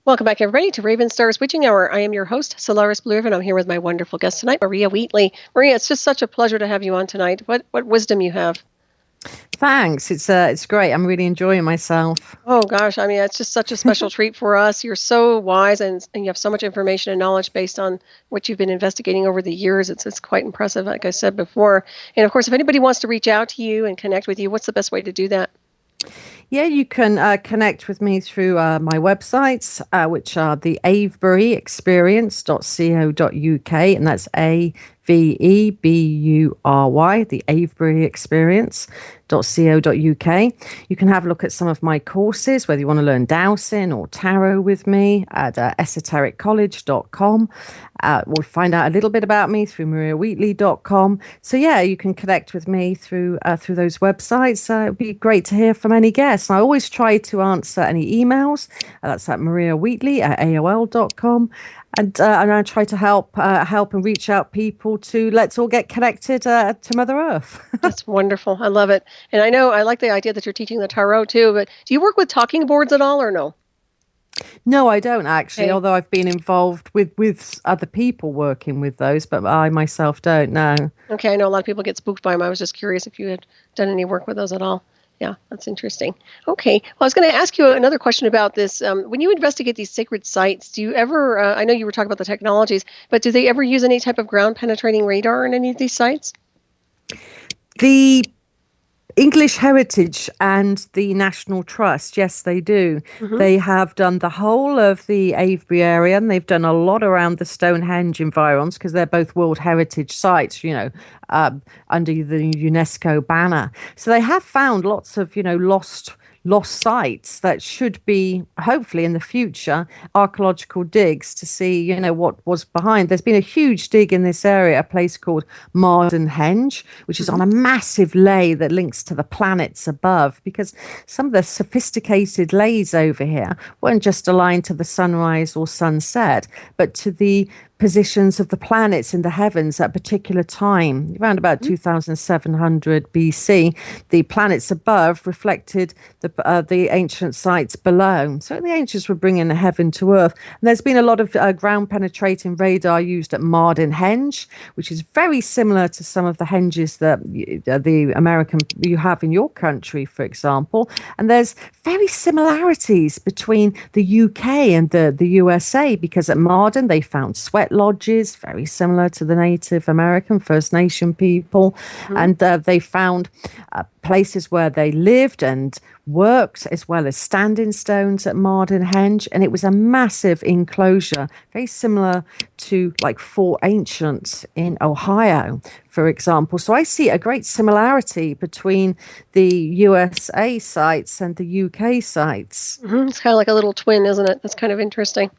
Welcome back, everybody, to Ravenstar's Witching Hour. I am your host, Solaris BlueRaven. I'm here with my wonderful guest tonight, Maria Wheatley. Maria, it's just such a pleasure to have you on tonight. What wisdom you have. Thanks. It's great. I'm really enjoying myself. Oh, gosh. I mean, it's just such a special treat for us. You're so wise and you have so much information and knowledge based on what you've been investigating over the years. It's quite impressive, like I said before. And, of course, if anybody wants to reach out to you and connect with you, what's the best way to do that? Yeah, you can connect with me through my websites, which are the aveburyexperience.co.uk, and that's AVEBURY, the Avebury Experience.co.uk. You can have a look at some of my courses, whether you want to learn dowsing or tarot with me at esotericcollege.com. We'll find out a little bit about me through mariawheatley.com. So yeah, you can connect with me through those websites. It'd be great to hear from any guests. And I always try to answer any emails. That's at mariawheatley@aol.com. And I try to help and reach out people to let's all get connected to Mother Earth. That's wonderful. I love it. And I know I like the idea that you're teaching the tarot too, but do you work with talking boards at all or no? No, I don't actually, although I've been involved with other people working with those, but I myself don't, no. Okay, I know a lot of people get spooked by them. I was just curious if you had done any work with those at all. Yeah, that's interesting. Okay, well, I was going to ask you another question about this. When you investigate these sacred sites, do you ever, I know you were talking about the technologies, but do they ever use any type of ground-penetrating radar in any of these sites? The English Heritage and the National Trust, yes, they do. Mm-hmm. They have done the whole of the Avebury area, and they've done a lot around the Stonehenge environs because they're both World Heritage sites, under the UNESCO banner. So they have found lots of, lost sites that should be, hopefully in the future, archaeological digs to see, what was behind. There's been a huge dig in this area, a place called Mardenhenge, which is on a massive lay that links to the planets above, because some of the sophisticated lays over here weren't just aligned to the sunrise or sunset, but to the positions of the planets in the heavens at a particular time. Around about 2700 BC, the planets above reflected the ancient sites below. So the ancients were bringing the heaven to earth. And there's been a lot of ground-penetrating radar used at Mardenhenge, which is very similar to some of the henges that the American you have in your country, for example. And there's very similarities between the UK and the USA, because at Marden they found sweat lodges, very similar to the Native American First Nation people. And they found places where they lived and worked, as well as standing stones at Mardenhenge. And it was a massive enclosure, very similar to like Fort Ancient in Ohio, for example. So I see a great similarity between the USA sites and the UK sites. Mm-hmm. It's kind of like a little twin, isn't it? That's kind of interesting.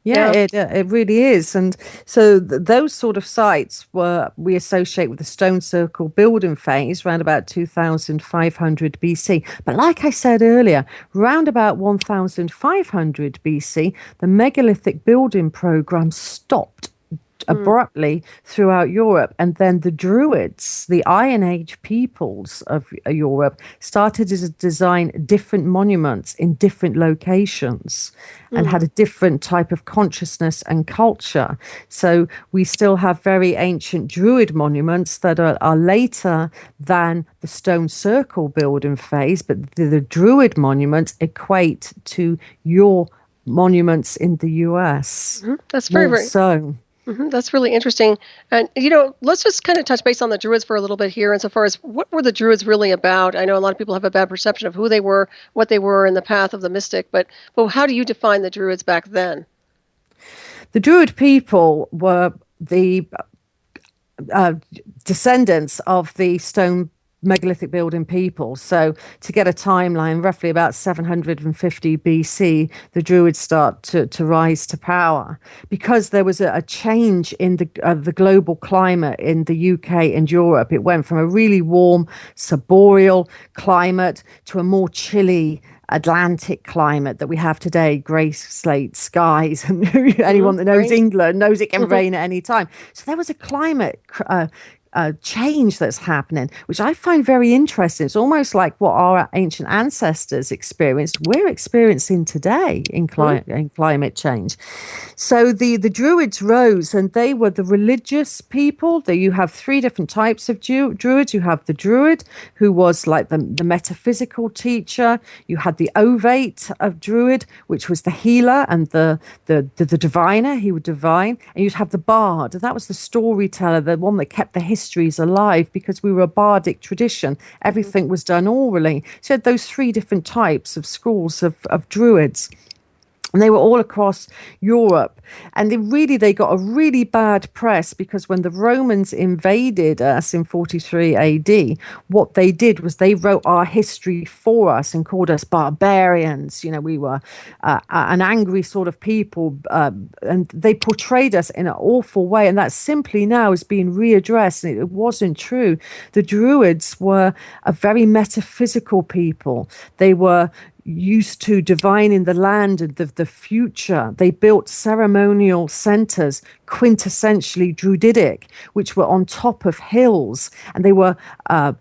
Yeah, it really is. And so those sort of sites we associate with the stone circle building phase around about 2500 BC. But like I said earlier, around about 1500 BC, the megalithic building program stopped abruptly throughout Europe. And then the Druids, the Iron Age peoples of Europe, started to design different monuments in different locations and had a different type of consciousness and culture. So we still have very ancient Druid monuments that are later than the stone circle building phase, but the Druid monuments equate to your monuments in the US. That's very so. That's really interesting. And, let's just kind of touch base on the Druids for a little bit here. Insofar as what were the Druids really about? I know a lot of people have a bad perception of who they were, what they were in the path of the mystic, but how do you define the Druids back then? The Druid people were the descendants of the stone megalithic building people. So to get a timeline, roughly about 750 BC, the Druids start to rise to power because there was a change in the global climate in the UK and Europe. It went from a really warm subboreal climate to a more chilly Atlantic climate that we have today, grey slate skies. And anyone that knows England knows it can rain at any time. So there was a climate change that's happening, which I find very interesting. It's almost like what our ancient ancestors experienced, we're experiencing today in climate change. So the Druids rose, and they were the religious people. You have three different types of Druids. You have the Druid, who was like the metaphysical teacher. You had the Ovate of Druid, which was the healer and the diviner. He would divine. And you'd have the Bard. That was the storyteller, the one that kept the histories alive, because we were a bardic tradition. Everything was done orally. So you had those three different types of schools of Druids. And they were all across Europe. And they got a really bad press, because when the Romans invaded us in 43 AD, what they did was they wrote our history for us and called us barbarians. We were an angry sort of people, and they portrayed us in an awful way. And that simply now is being readdressed. And it wasn't true. The Druids were a very metaphysical people. They were used to divining the land and the future. They built ceremonial centers, quintessentially Druidic, which were on top of hills. And they were,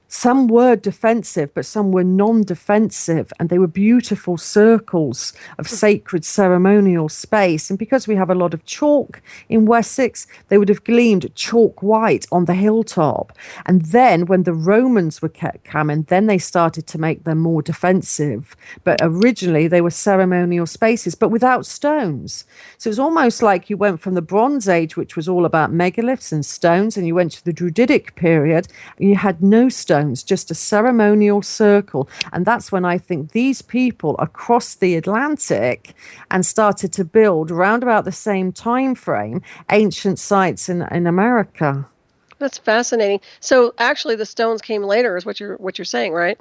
some were defensive, but some were non-defensive. And they were beautiful circles of sacred ceremonial space. And because we have a lot of chalk in Wessex, they would have gleamed chalk white on the hilltop. And then when the Romans were coming, then they started to make them more defensive. But originally they were ceremonial spaces, but without stones. So it was almost like you went from the Bronze Age, which was all about megaliths and stones, and you went to the Druidic period, and you had no stones, just a ceremonial circle. And that's when I think these people across the Atlantic and started to build around about the same time frame ancient sites in America. That's fascinating. So actually the stones came later, is what you're saying, right?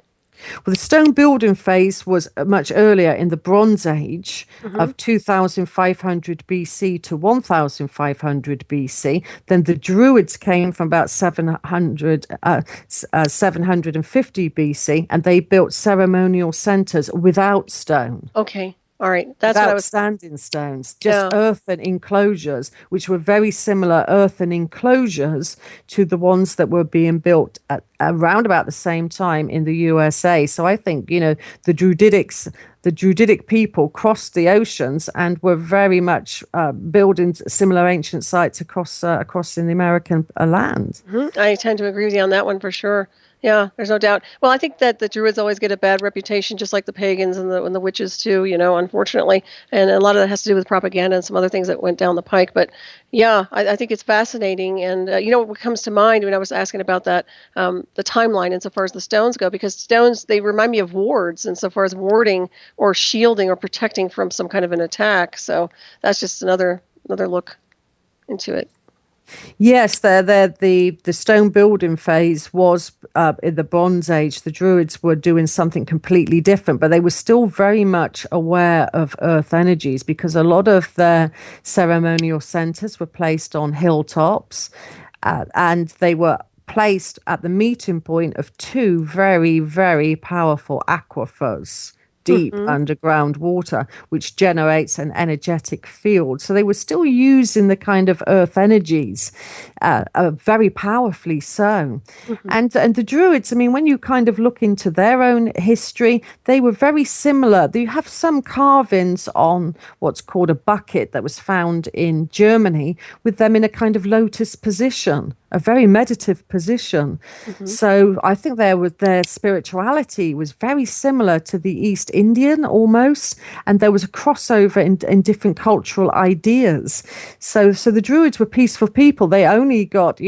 Well, the stone building phase was much earlier, in the Bronze Age of 2500 BC to 1500 BC. Then the Druids came from about 750 BC, and they built ceremonial centers without stone. Okay. All right. That's what I was... standing stones, just earthen enclosures, which were very similar earthen enclosures to the ones that were being built at around about the same time in the USA. So I think, the Druidic people crossed the oceans and were very much building similar ancient sites across in the American land. I tend to agree with you on that one for sure. Yeah, there's no doubt. Well, I think that the Druids always get a bad reputation, just like the pagans and the witches too, unfortunately. And a lot of that has to do with propaganda and some other things that went down the pike. But yeah, I think it's fascinating. And what comes to mind when I was asking about that, the timeline insofar as the stones go, because stones, they remind me of wards insofar as warding or shielding or protecting from some kind of an attack. So that's just another look into it. Yes, the stone building phase was in the Bronze Age. The Druids were doing something completely different, but they were still very much aware of earth energies, because a lot of their ceremonial centers were placed on hilltops, and they were placed at the meeting point of two very, very powerful aquifers. Deep underground water, which generates an energetic field. So they were still using the kind of earth energies, very powerfully so. And the Druids, when you kind of look into their own history, they were very similar. You have some carvings on what's called a bucket that was found in Germany, with them in a kind of lotus position, a very meditative position. So I think their spirituality was very similar to the East Indian almost, and there was a crossover in different cultural ideas. So the Druids were peaceful people. They only got,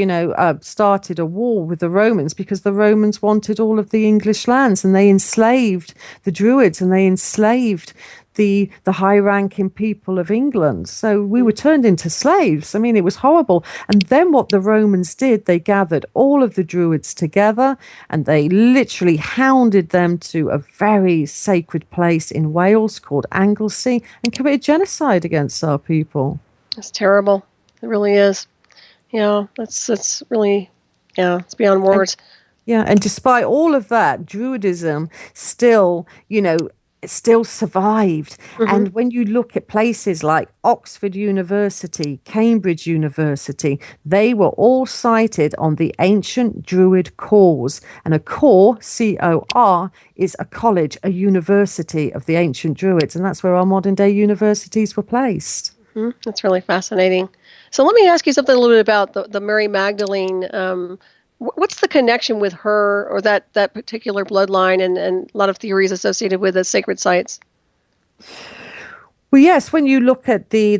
started a war with the Romans because the Romans wanted all of the English lands, and they enslaved the Druids, and they enslaved the high-ranking people of England. So we were turned into slaves. It was horrible. And then what the Romans did, they gathered all of the Druids together, and they literally hounded them to a very sacred place in Wales called Anglesey, and committed genocide against our people. It's terrible. It really is. Yeah, that's really, it's beyond words. And despite all of that, Druidism still, it still survived. Mm-hmm. And when you look at places like Oxford University, Cambridge University, they were all cited on the ancient Druid cores. And a core, COR, is a college, a university of the ancient Druids. And that's where our modern day universities were placed. Mm-hmm. That's really fascinating. So let me ask you something a little bit about the Mary Magdalene. What's the connection with her or that particular bloodline and a lot of theories associated with the sacred sites? Well, yes, when you look at the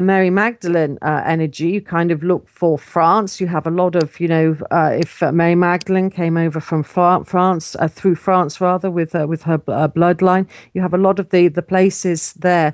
Mary Magdalene energy, you kind of look for France. You have a lot of, if Mary Magdalene came over from France, through France rather, with her bloodline, you have a lot of the places there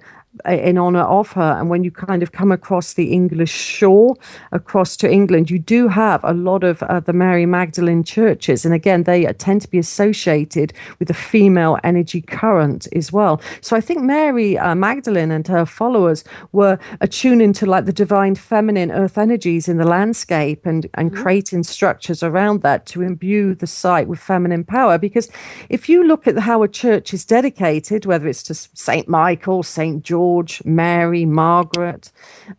in honor of her. And when you kind of come across the English shore across to England, you do have a lot of the Mary Magdalene churches. And again, they tend to be associated with the female energy current as well. So I think Mary Magdalene and her followers were attuned into like the divine feminine earth energies in the landscape and creating structures around that to imbue the site with feminine power. Because if you look at how a church is dedicated, whether it's to St. Michael, St. George, Mary, Margaret,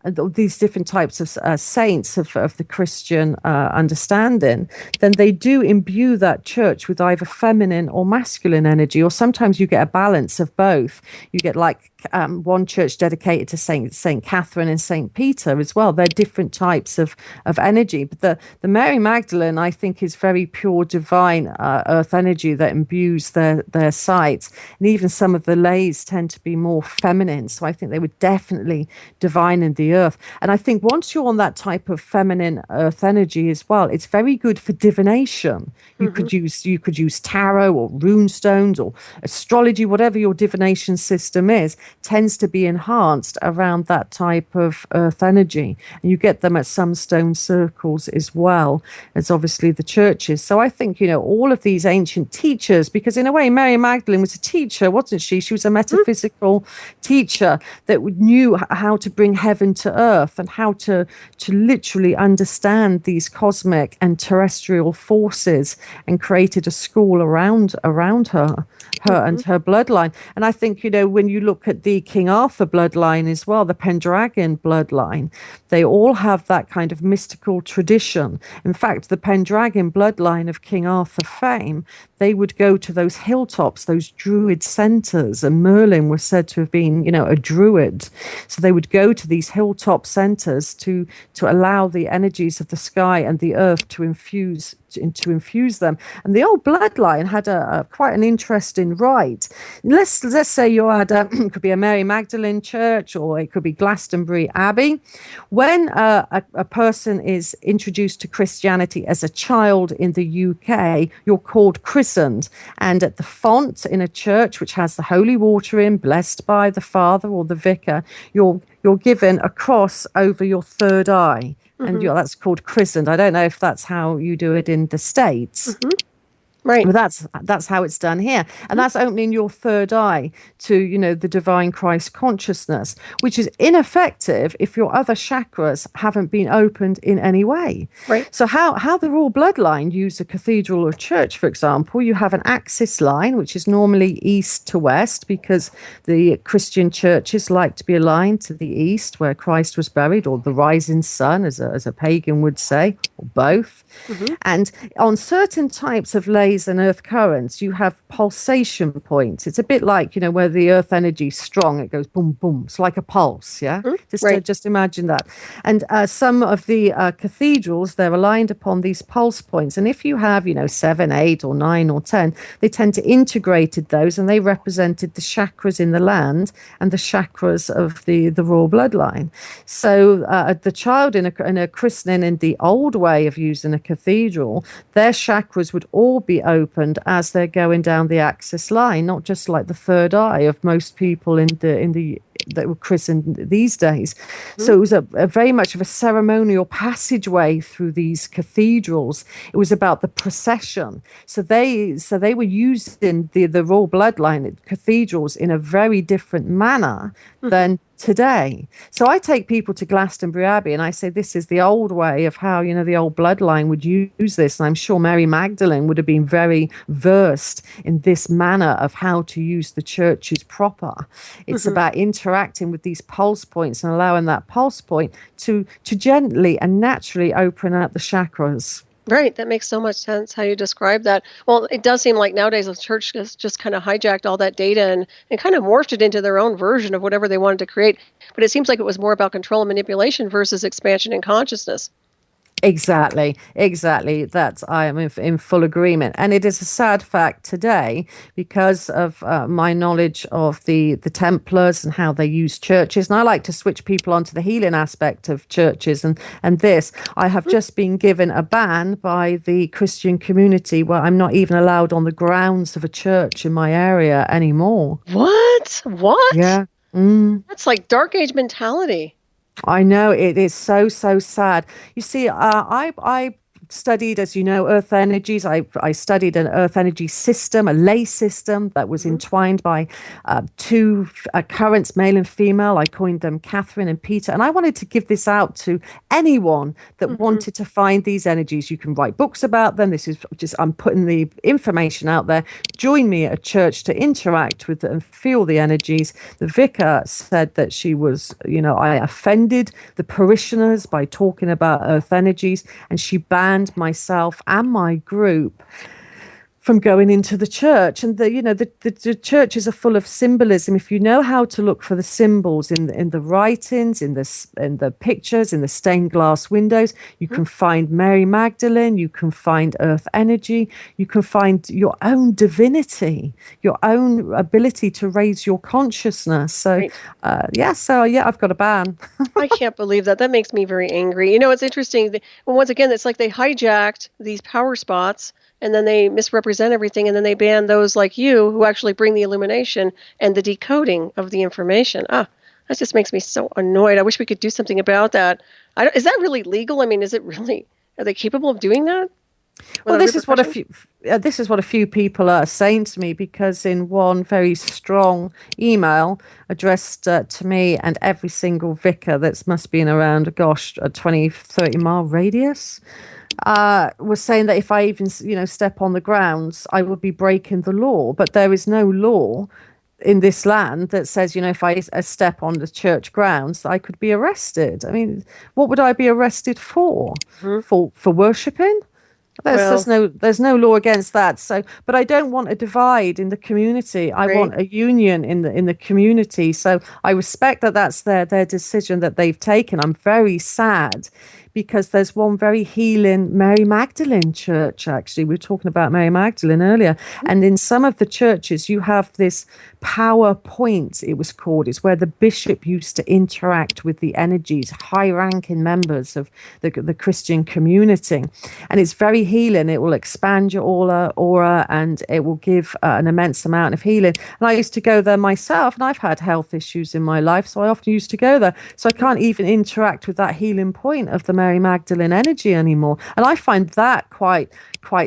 these different types of saints of the Christian understanding, then they do imbue that church with either feminine or masculine energy, or sometimes you get a balance of both. You get like one church dedicated to Saint Catherine and Saint Peter as well. They're different types of energy. But the Mary Magdalene, I think, is very pure divine earth energy that imbues their sites. And even some of the lays tend to be more feminine. So I think they were definitely divine in the earth. And I think once you're on that type of feminine earth energy as well, it's very good for divination. You could use tarot or rune stones or astrology, whatever your divination system is, tends to be enhanced around that type of earth energy. And you get them at some stone circles as well as obviously the churches. So I think, all of these ancient teachers, because in a way, Mary Magdalene was a teacher, wasn't she? She was a metaphysical teacher that knew how to bring heaven to earth and how to literally understand these cosmic and terrestrial forces, and created a school around her and her bloodline. And I think, when you look at the King Arthur bloodline as well, the Pendragon bloodline, they all have that kind of mystical tradition. In fact, the Pendragon bloodline of King Arthur fame, they would go to those hilltops, those druid centers, and Merlin was said to have been, a druid. So they would go to these hilltop centers to allow the energies of the sky and the earth to infuse them. And the old bloodline had a quite an interesting rite. Let's say you had it could be a Mary Magdalene church, or it could be Glastonbury Abbey. When a person is introduced to Christianity as a child in the UK, you're called christened, and at the font in a church which has the holy water in, blessed by the father or the vicar, you're given a cross over your third eye. And that's called christened. I don't know if that's how you do it in the States. Right. But that's how it's done here. And that's opening your third eye to, the divine Christ consciousness, which is ineffective if your other chakras haven't been opened in any way. Right. So how the royal bloodline use a cathedral or church, for example, you have an axis line, which is normally east to west, because the Christian churches like to be aligned to the east, where Christ was buried, or the rising sun, as a pagan would say, or both. And on certain types of lays and earth currents, you have pulsation points. It's a bit like, where the earth energy is strong, it goes boom, boom. It's like a pulse, yeah? Just imagine that. And some of the cathedrals, they're aligned upon these pulse points. And if you have, 7, 8, or 9, or 10, they tend to integrated those, and they represented the chakras in the land and the chakras of the royal bloodline. So the child in a christening in the old way of using a cathedral, their chakras would all be opened as they're going down the axis line, not just like the third eye of most people in the that were christened these days. So it was a very much of a ceremonial passageway through these cathedrals. It was about the procession. So they were using the royal bloodline at cathedrals in a very different manner than today. So I take people to Glastonbury Abbey and I say, this is the old way of how, the old bloodline would use this. And I'm sure Mary Magdalene would have been very versed in this manner of how to use the churches proper. It's about interacting with these pulse points and allowing that pulse point to gently and naturally open up the chakras. Right. That makes so much sense how you describe that. Well, it does seem like nowadays the church has just kind of hijacked all that data and kind of morphed it into their own version of whatever they wanted to create. But it seems like it was more about control and manipulation versus expansion and consciousness. Exactly. That's I am in full agreement, and it is a sad fact today because of my knowledge of the Templars and how they use churches. And I like to switch people onto the healing aspect of churches, and this I have just been given a ban by the Christian community where I'm not even allowed on the grounds of a church in my area anymore. What? Yeah. That's like dark age mentality. I know it is so sad. You see, I studied, as you know, earth energies. I studied an earth energy system, a ley system that was entwined by two currents, male and female. I coined them Catherine and Peter. And I wanted to give this out to anyone that wanted to find these energies. You can write books about them. This is just, I'm putting the information out there. Join me at a church to interact with and feel the energies. The vicar said that she was, I offended the parishioners by talking about earth energies, and she banned myself and my group from going into the church. And the churches are full of symbolism. If you know how to look for the symbols in the writings, in the pictures, in the stained glass windows, you can find Mary Magdalene, you can find earth energy, you can find your own divinity, your own ability to raise your consciousness. So I've got a ban. I can't believe that. That makes me very angry. It's interesting. Well, once again, it's like they hijacked these power spots and then they misrepresent everything, and then they ban those like you who actually bring the illumination and the decoding of the information. That just makes me so annoyed. I wish we could do something about that. Is that really legal? I mean, are they capable of doing that? Well, this is what a few people are saying to me, because in one very strong email addressed to me and every single vicar that's must be in around, a 20-30 mile radius, was saying that if I even step on the grounds, I would be breaking the law. But there is no law in this land that says, if I step on the church grounds, I could be arrested. I mean, what would I be arrested for? For worshipping? There's no law against that. So, but I don't want a divide in the community. I want a union in the community. So I respect that that's their decision that they've taken. I'm very sad because there's one very healing Mary Magdalene church, actually. We were talking about Mary Magdalene earlier. And in some of the churches, you have this power point, it was called. It's where the bishop used to interact with the energies, high-ranking members of the Christian community. And it's very healing. It will expand your aura and it will give an immense amount of healing. And I used to go there myself, and I've had health issues in my life, so I often used to go there. So I can't even interact with that healing point of the Mary Magdalene energy anymore. And I find that quite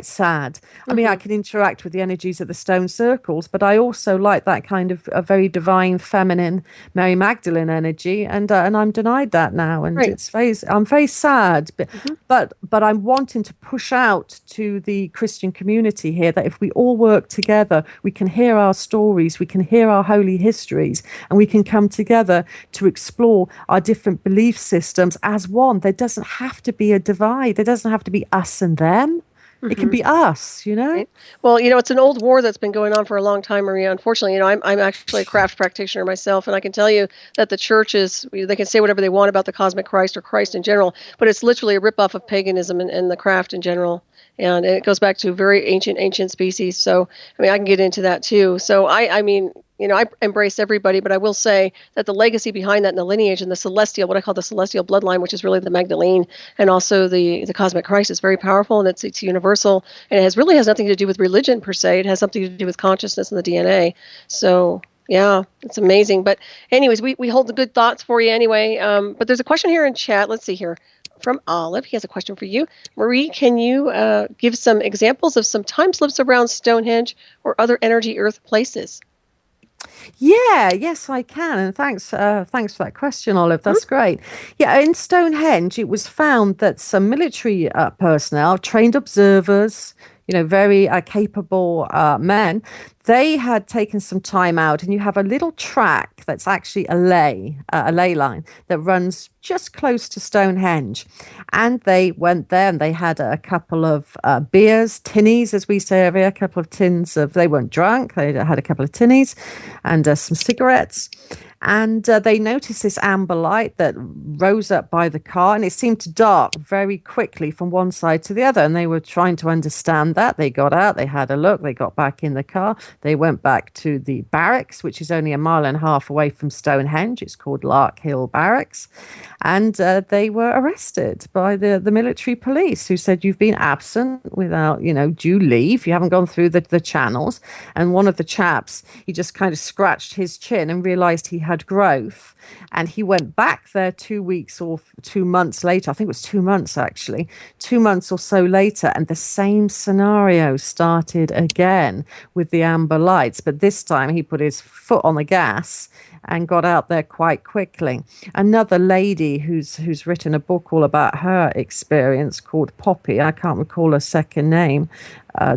sad. I mean, I can interact with the energies of the stone circles, but I also like that kind of a very divine, feminine Mary Magdalene energy, and I'm denied that now, and I'm very sad. But I'm wanting to push out to the Christian community here that if we all work together, we can hear our stories, we can hear our holy histories, and we can come together to explore our different belief systems as one. There doesn't have to be a divide. There doesn't have to be us and them. It can be us, Right. Well, it's an old war that's been going on for a long time, Maria. Unfortunately, I'm actually a craft practitioner myself, and I can tell you that the churches, they can say whatever they want about the cosmic Christ or Christ in general, but it's literally a ripoff of paganism and the craft in general. And it goes back to very ancient species. So, I mean, I can get into that too. So, I mean, I embrace everybody, but I will say that the legacy behind that and the lineage and the celestial, what I call the celestial bloodline, which is really the Magdalene and also the cosmic Christ, is very powerful, and it's universal, and it really has nothing to do with religion per se. It has something to do with consciousness and the DNA. So, yeah, it's amazing. But anyways, we hold the good thoughts for you anyway. But there's a question here in chat. Let's see here. From Olive. He has a question for you. Marie, can you give some examples of some time slips around Stonehenge or other energy earth places? Yes, I can. And thanks for that question, Olive. That's great. Yeah, in Stonehenge, it was found that some military personnel, trained observers, very capable men, they had taken some time out, and you have a little track that's actually a ley line that runs just close to Stonehenge. And they went there and they had a couple of beers, tinnies, as we say over here, a couple of tins of, they weren't drunk, they had a couple of tinnies and some cigarettes. And they noticed this amber light that rose up by the car, and it seemed to dart very quickly from one side to the other. And they were trying to understand that. They got out, they had a look, they got back in the car, they went back to the barracks, which is only a mile and a half away from Stonehenge. It's called Lark Hill Barracks. And they were arrested by the military police, who said, "You've been absent without, due leave. You haven't gone through the channels." And one of the chaps, he just kind of scratched his chin and realized he had growth. And he went back there 2 weeks or 2 months later. I think it was 2 months, actually, 2 months or so later. And the same scenario started again with the amber lights. But this time he put his foot on the gas and got out there quite quickly. Another lady who's written a book all about her experience, called Poppy. I can't recall her second name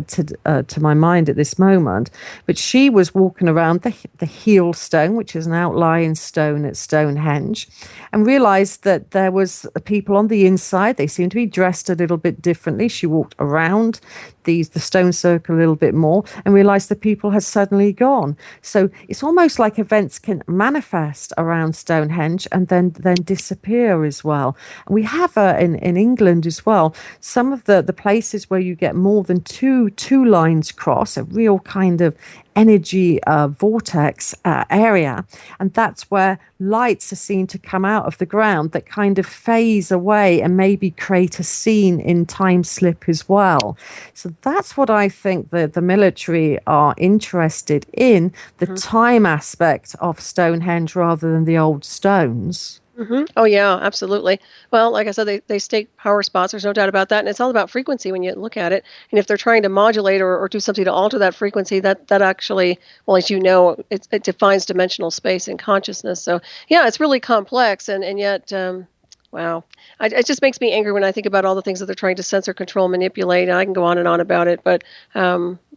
to my mind at this moment, but she was walking around the heel stone, which is an outlying stone at Stonehenge, and realized that there was people on the inside. They seemed to be dressed a little bit differently. She walked around the stone circle a little bit more and realized the people had suddenly gone. So it's almost like events can manifest around Stonehenge and then disappear as well. And we have in England as well, some of the places where you get more than two lines cross, a real kind of energy vortex area. And that's where lights are seen to come out of the ground that kind of phase away and maybe create a scene in time slip as well. So that's what I think the military are interested in, the time aspect of Stonehenge rather than the old stones. Oh, yeah, absolutely. Well, like I said, they stake power spots. There's no doubt about that. And it's all about frequency when you look at it. And if they're trying to modulate or do something to alter that frequency, that actually, well, as you know, it defines dimensional space and consciousness. So, yeah, it's really complex. And yet, wow, it just makes me angry when I think about all the things that they're trying to censor, control, manipulate. And I can go on and on about it. But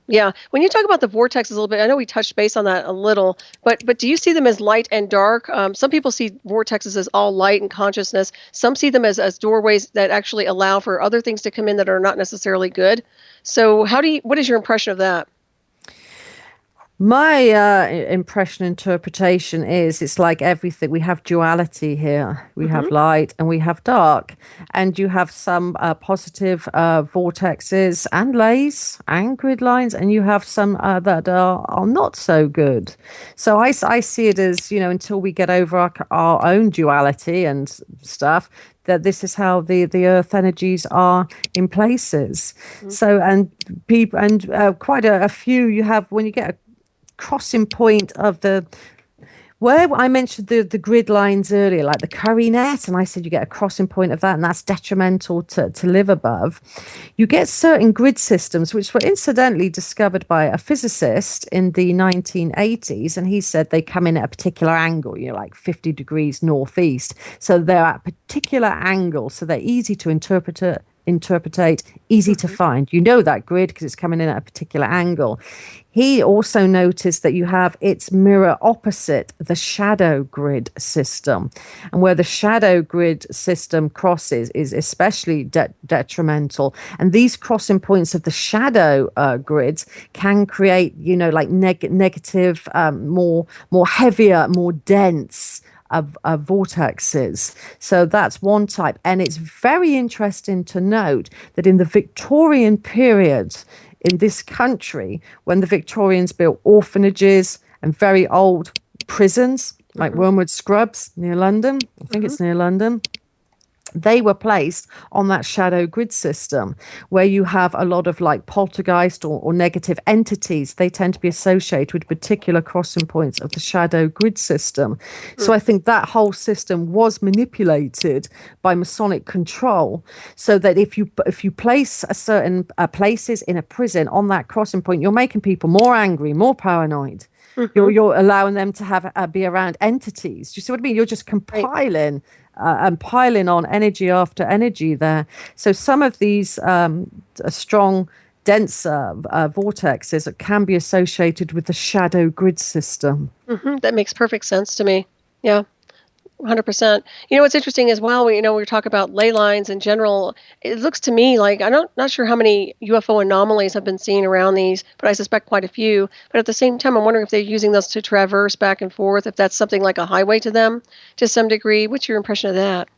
yeah, when you talk about the vortexes a little bit, I know we touched base on that a little, but do you see them as light and dark? Some people see vortexes as all light and consciousness. Some see them as doorways that actually allow for other things to come in that are not necessarily good. So what is your impression of that? My impression interpretation is it's like everything. We have duality here. We have light and we have dark. And you have some positive vortexes and lays and grid lines, and you have some that are not so good. So I see it as, until we get over our own duality and stuff, that this is how the earth energies are in places. So, and people, and quite a few you have when you get a crossing point of where I mentioned the grid lines earlier, like the curry net, and I said you get a crossing point of that, and that's detrimental to live above. You get certain grid systems, which were incidentally discovered by a physicist in the 1980s, and he said they come in at a particular angle, like 50 degrees northeast. So they're at a particular angle, so they're easy to interpretate, easy to find. You know that grid because it's coming in at a particular angle. He also noticed that you have its mirror opposite, the shadow grid system. And where the shadow grid system crosses is especially detrimental. And these crossing points of the shadow grids can create, like negative, more heavier, more dense of vortexes. So that's one type. And it's very interesting to note that in the Victorian period in this country, when the Victorians built orphanages and very old prisons, like Wormwood Scrubs near London, I think it's near London, they were placed on that shadow grid system where you have a lot of like poltergeist or negative entities. They tend to be associated with particular crossing points of the shadow grid system. So I think that whole system was manipulated by Masonic control, so that if you place a certain places in a prison on that crossing point, you're making people more angry, more paranoid, You're allowing them to have be around entities. Do you see what I mean? You're just Right. compiling and piling on energy after energy there. So some of these strong, denser vortexes can be associated with the shadow grid system. That makes perfect sense to me. Yeah. 100%. What's interesting as well, we talk about ley lines in general. It looks to me like not sure how many UFO anomalies have been seen around these, but I suspect quite a few. But at the same time, I'm wondering if they're using those to traverse back and forth, if that's something like a highway to them to some degree. What's your impression of that?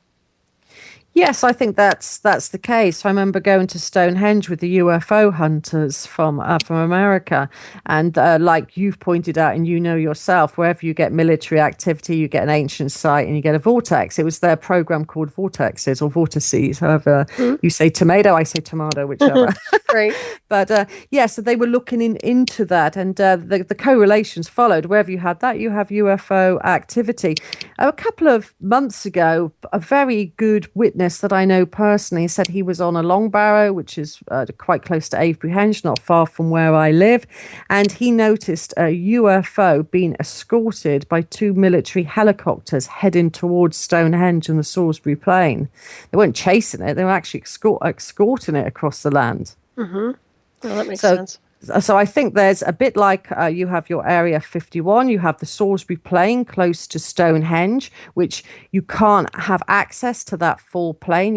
Yes, I think that's the case. I remember going to Stonehenge with the UFO hunters from America, and like you've pointed out, and you know yourself, wherever you get military activity, you get an ancient site and you get a vortex. It was their program called vortexes or vortices, however you say tomato, I say tomato, whichever. Right. But so they were looking into that, and the correlations followed. Wherever you had that, you have UFO activity. A couple of months ago, a very good witness that I know personally said he was on a long barrow, which is quite close to Avebury, not far from where I live, and he noticed a UFO being escorted by two military helicopters heading towards Stonehenge and the Salisbury Plain. They weren't chasing it; they were actually escorting it across the land. Well, that makes sense. So I think there's a bit like you have your Area 51, you have the Salisbury Plain close to Stonehenge, which you can't have access to that full plain.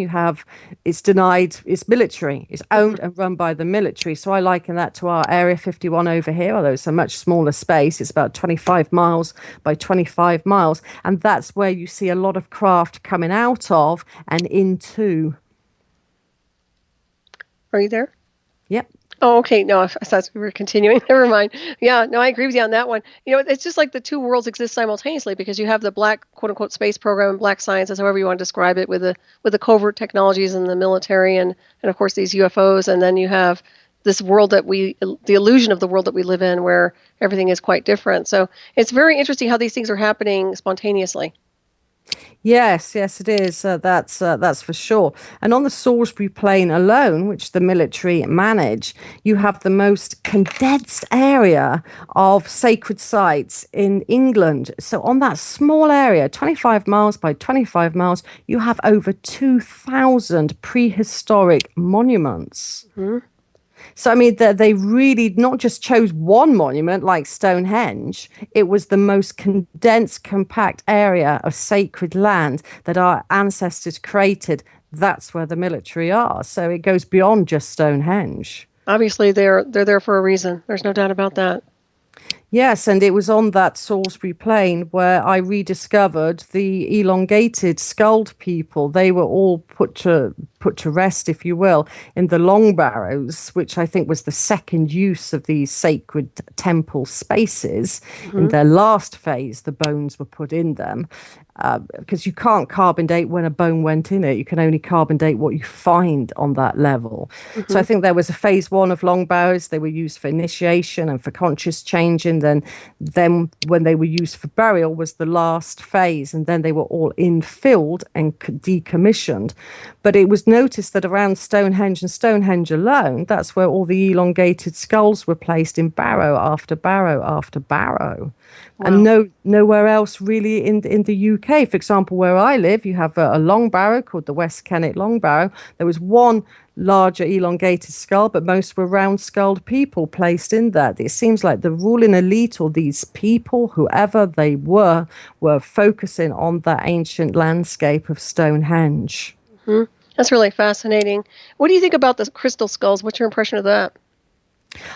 It's denied, it's military, it's owned and run by the military. So I liken that to our Area 51 over here, although it's a much smaller space. It's about 25 miles by 25 miles. And that's where you see a lot of craft coming out of and into. Are you there? Yep. Oh, okay. No, I thought we were continuing. Never mind. Yeah, no, I agree with you on that one. It's just like the two worlds exist simultaneously because you have the black, quote unquote, space program and black sciences, however you want to describe it, with the covert technologies and the military and of course these UFOs, and then you have this world the illusion of the world that we live in where everything is quite different. So it's very interesting how these things are happening spontaneously. Yes, it is. That's for sure. And on the Salisbury Plain alone, which the military manage, you have the most condensed area of sacred sites in England. So on that small area, 25 miles by 25 miles, you have over 2,000 prehistoric monuments. So, I mean, they really not just chose one monument like Stonehenge, it was the most condensed, compact area of sacred land that our ancestors created. That's where the military are. So it goes beyond just Stonehenge. Obviously, they're there for a reason. There's no doubt about that. Yes, and it was on that Salisbury Plain where I rediscovered the elongated skulled people. They were all put to rest, if you will, in the long barrows, which I think was the second use of these sacred temple spaces. In their last phase, the bones were put in them. Because you can't carbon date when a bone went in it. You can only carbon date what you find on that level. So I think there was a phase one of long barrows. They were used for initiation and for conscious changing. Then when they were used for burial was the last phase. And then they were all infilled and decommissioned. But it was noticed that around Stonehenge and Stonehenge alone, that's where all the elongated skulls were placed in barrow after barrow after barrow. Wow. And nowhere else really in the UK. For example, where I live, you have a long barrow called the West Kennet Long Barrow. There was one larger elongated skull, but most were round-skulled people placed in that. It seems like the ruling elite or these people, whoever they were focusing on that ancient landscape of Stonehenge. That's really fascinating. What do you think about the crystal skulls? What's your impression of that?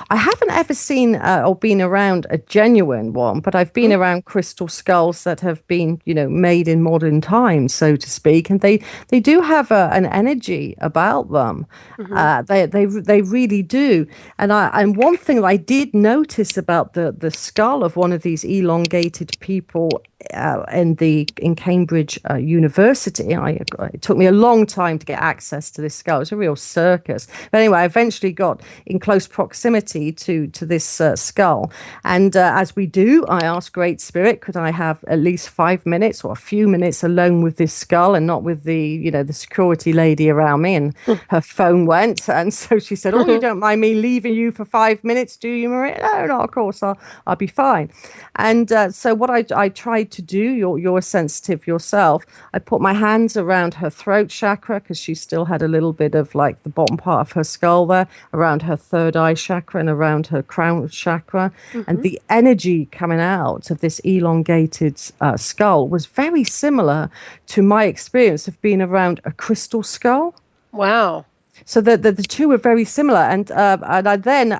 I haven't ever seen or been around a genuine one, but I've been around crystal skulls that have been, made in modern times, so to speak, and they do have an energy about them. They really do. And one thing that I did notice about the skull of one of these elongated people in Cambridge University. It took me a long time to get access to this skull. It was a real circus. But anyway, I eventually got in close proximity to this skull. And as we do, I asked Great Spirit, could I have at least 5 minutes or a few minutes alone with this skull and not with the security lady around me? And her phone went. And so she said, oh, you don't mind me leaving you for 5 minutes, do you, Maria? No, no, of course, I'll be fine. And so what I tried to do, you're sensitive yourself, I put my hands around her throat chakra because she still had a little bit of like the bottom part of her skull there, around her third eye chakra and around her crown chakra. And the energy coming out of this elongated skull was very similar to my experience of being around a crystal skull. Wow. So the two were very similar. And I then,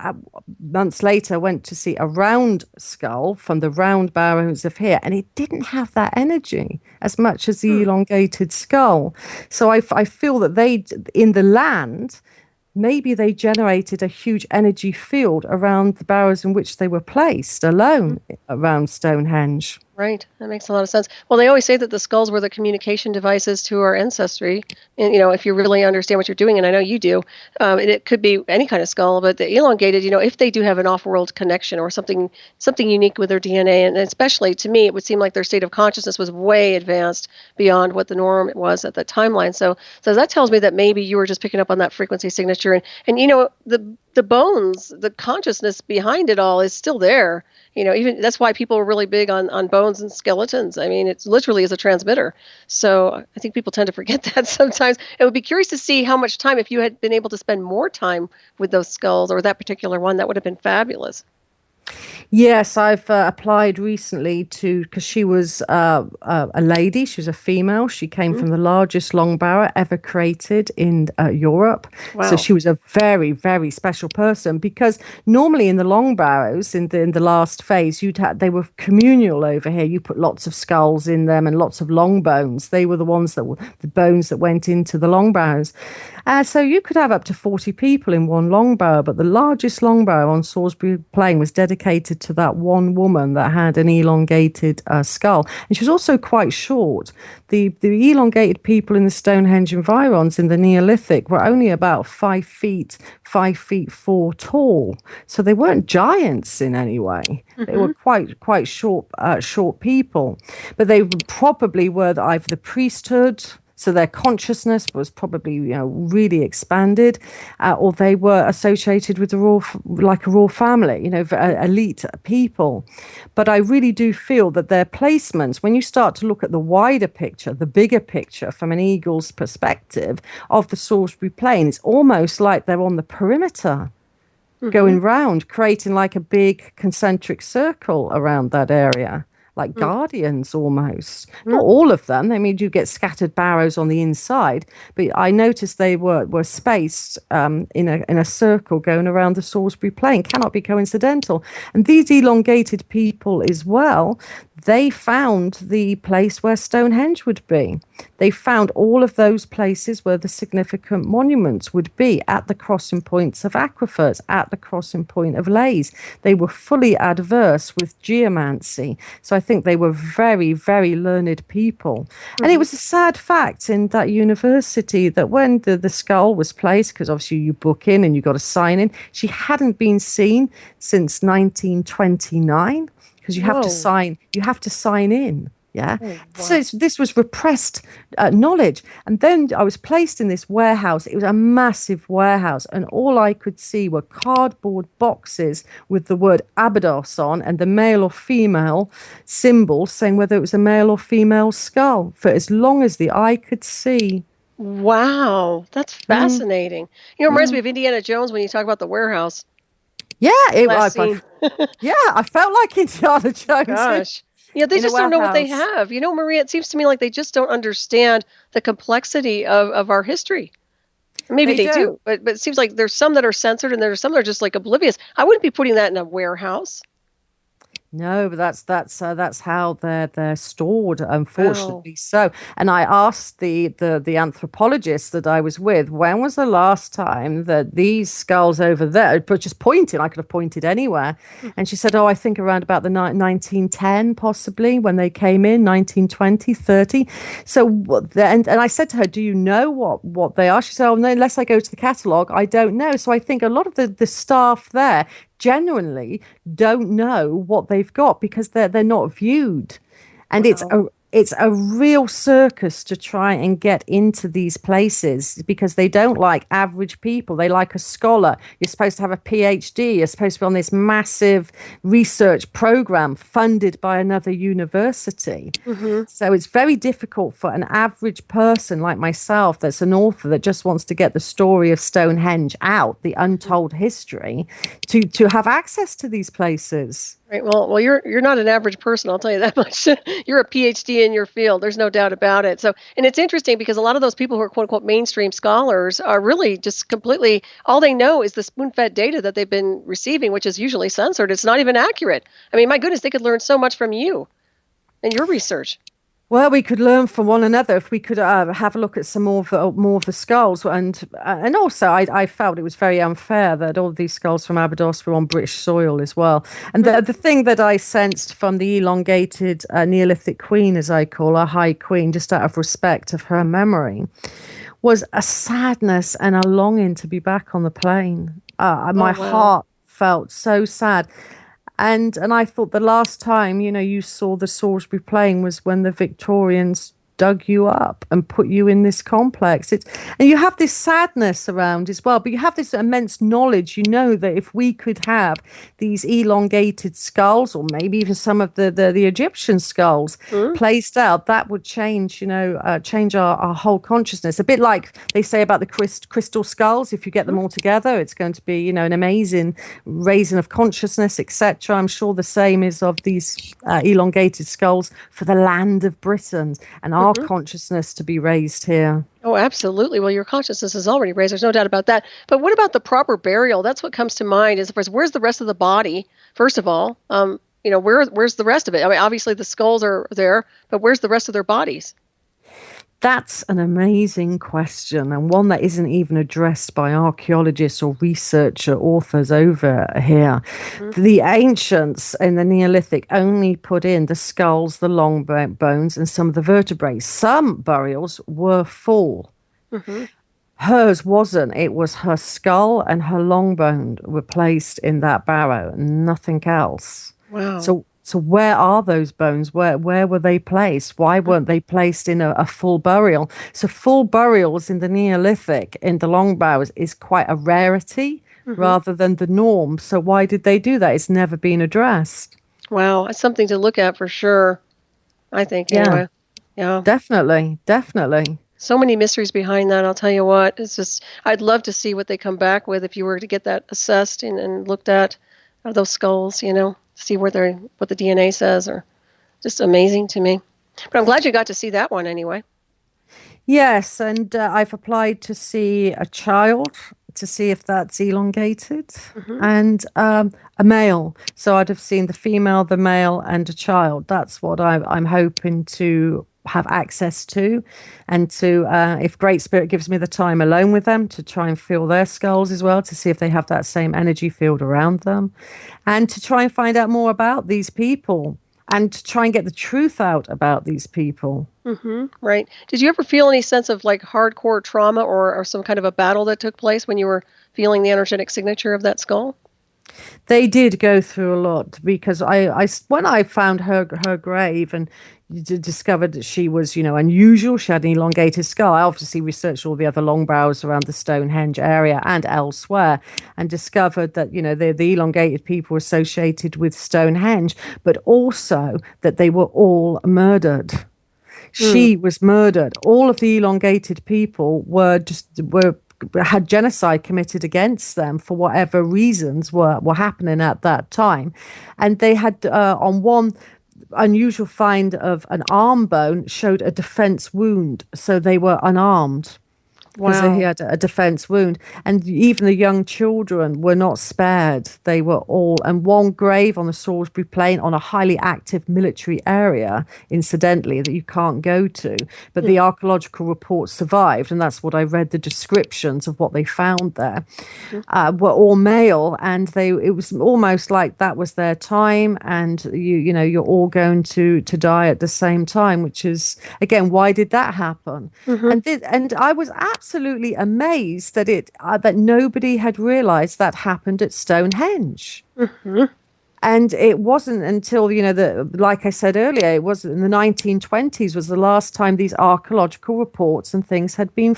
months later, went to see a round skull from the round barrows of here, and it didn't have that energy as much as the elongated skull. So I feel that in the land, maybe they generated a huge energy field around the barrows in which they were placed alone around Stonehenge. Right. That makes a lot of sense. Well, they always say that the skulls were the communication devices to our ancestry. And, if you really understand what you're doing, and I know you do, and it could be any kind of skull, but the elongated, if they do have an off-world connection or something unique with their DNA, and especially to me, it would seem like their state of consciousness was way advanced beyond what the norm was at the timeline. So that tells me that maybe you were just picking up on that frequency signature. And the bones, the consciousness behind it all is still there. Even that's why people are really big on bones and skeletons. I mean, it literally is a transmitter. So I think people tend to forget that sometimes. It would be curious to see how much time, if you had been able to spend more time with those skulls or that particular one, that would have been fabulous. Yes, I've applied recently because she was a lady. She was a female. She came from the largest long barrow ever created in Europe. Wow. So she was a very, very special person, because normally in the long barrows, in the last phase, they were communal over here. You put lots of skulls in them and lots of long bones. They were the ones the bones that went into the long barrows. So you could have up to 40 people in one long barrow, but the largest long barrow on Salisbury Plain was dedicated to that one woman that had an elongated skull. And she was also quite short. The elongated people in the Stonehenge environs in the Neolithic were only about 5 feet, 5'4" tall. So they weren't giants in any way. They were quite short people. But they probably were either the priesthood, so their consciousness was probably, really expanded, or they were associated with a royal family, elite people. But I really do feel that their placements, when you start to look at the wider picture, the bigger picture from an eagle's perspective of the Salisbury Plain, it's almost like they're on the perimeter, going round, creating like a big concentric circle around that area. Like guardians almost. Not all of them. I mean, you get scattered barrows on the inside, but I noticed they were spaced in a circle going around the Salisbury Plain. Cannot be coincidental. And these elongated people as well, they found the place where Stonehenge would be. They found all of those places where the significant monuments would be, at the crossing points of aquifers, at the crossing point of lays. They were fully adverse with geomancy. So I think they were very, very learned people. And it was a sad fact in that university that when the skull was placed, because obviously you book in and you got to sign in, she hadn't been seen since 1929, because you have to sign in. Yeah. Oh, wow. So this was repressed knowledge. And then I was placed in this warehouse. It was a massive warehouse. And all I could see were cardboard boxes with the word Abydos on and the male or female symbol saying whether it was a male or female skull for as long as the eye could see. Wow. That's fascinating. It reminds me of Indiana Jones when you talk about the warehouse. Yeah. I felt like Indiana Jones. Gosh. Yeah, they just don't know what they have. Maria, it seems to me like they just don't understand the complexity of our history. Maybe they do, but it seems like there's some that are censored and there's some that are just like oblivious. I wouldn't be putting that in a warehouse. No, but that's how they're stored, Wow. unfortunately. So, and I asked the anthropologist that I was with, when was the last time that these skulls over there, but just pointing, I could have pointed anywhere, and she said, oh, I think around about the 1910, possibly when they came in, 1920, 30. So, and I said to her, do you know what they are? She said, oh, no, unless I go to the catalogue, I don't know. So I think a lot of the staff there genuinely don't know what they've got because they're not viewed, and Wow. it's a real circus to try and get into these places because they don't like average people. They like a scholar. You're supposed to have a PhD. You're supposed to be on this massive research program funded by another university. Mm-hmm. So it's very difficult for an average person like myself, that's an author that just wants to get the story of Stonehenge out, the untold history, to have access to these places. Right. Well, you're not an average person. I'll tell you that much. You're a PhD in your field. There's no doubt about it. So, and it's interesting because a lot of those people who are quote unquote mainstream scholars are really just completely all they know is the spoon-fed data that they've been receiving, which is usually censored. It's not even accurate. I mean, my goodness, they could learn so much from you and your research. Well, we could learn from one another if we could have a look at some more of the skulls, and also I felt it was very unfair that all of these skulls from Abydos were on British soil as well. And the thing that I sensed from the elongated Neolithic queen, as I call her, High Queen, just out of respect of her memory, was a sadness and a longing to be back on the plane. Oh My wow. heart felt so sad. And I thought the last time, you saw the Salisbury Plain was when the Victorians dug you up and put you in this complex. And you have this sadness around as well, but you have this immense knowledge. You know that if we could have these elongated skulls, or maybe even some of the Egyptian skulls Mm-hmm. placed out, that would change, change our whole consciousness. A bit like they say about the crystal skulls. If you get them all together, it's going to be, an amazing raising of consciousness, etc. I'm sure the same is of these elongated skulls for the land of Britain and our Mm-hmm. consciousness to be raised here. Oh, absolutely. Well, your consciousness is already raised. There's no doubt about that. But what about the proper burial? That's what comes to mind. Is first, where's the rest of the body? First of all, where's the rest of it? I mean, obviously the skulls are there, but where's the rest of their bodies? That's an amazing question, and one that isn't even addressed by archaeologists or researcher authors over here. Mm-hmm. The ancients in the Neolithic only put in the skulls, the long bones, and some of the vertebrae. Some burials were full. Mm-hmm. Hers wasn't. It was her skull and her long bone were placed in that barrow, nothing else. Wow. So where are those bones? Where were they placed? Why weren't they placed in a full burial? So full burials in the Neolithic, in the long barrows, is quite a rarity Mm-hmm. rather than the norm. So why did they do that? It's never been addressed. Wow, that's something to look at for sure. I think Yeah, anyway. Yeah. definitely, definitely. So many mysteries behind that. I'll tell you what. It's just I'd love to see what they come back with if you were to get that assessed and looked at those skulls. See where they're what the DNA says, or just amazing to me. But I'm glad you got to see that one anyway. Yes, and I've applied to see a child to see if that's elongated, Hmm. and a male. So I'd have seen the female, the male, and a child. That's what I'm hoping to have access to, and to, if Great Spirit gives me the time alone with them, to try and feel their skulls as well, to see if they have that same energy field around them, and to try and find out more about these people, and to try and get the truth out about these people. Right. Did you ever feel any sense of like hardcore trauma or some kind of a battle that took place when you were feeling the energetic signature of that skull? They did go through a lot because when I found her grave and discovered that she was, unusual. She had an elongated skull. I obviously researched all the other long barrows around the Stonehenge area and elsewhere, and discovered that, the elongated people were associated with Stonehenge, but also that they were all murdered. Mm. She was murdered. All of the elongated people were had genocide committed against them for whatever reasons were happening at that time. And they had, on one unusual find of an arm bone, showed a defense wound, so they were unarmed. because he Wow. had a defense wound. And even the young children were not spared. They were all, and one grave on the Salisbury Plain on a highly active military area, incidentally, that you can't go to. But the archaeological reports survived, and that's what I read, the descriptions of what they found there. Were all male, and it was almost like that was their time, and you're all going to die at the same time, which is, again, why did that happen? Mm-hmm. And I was absolutely amazed that nobody had realized that happened at Stonehenge. Mm-hmm. And it wasn't until, like I said earlier, it was in the 1920s was the last time these archaeological reports and things had been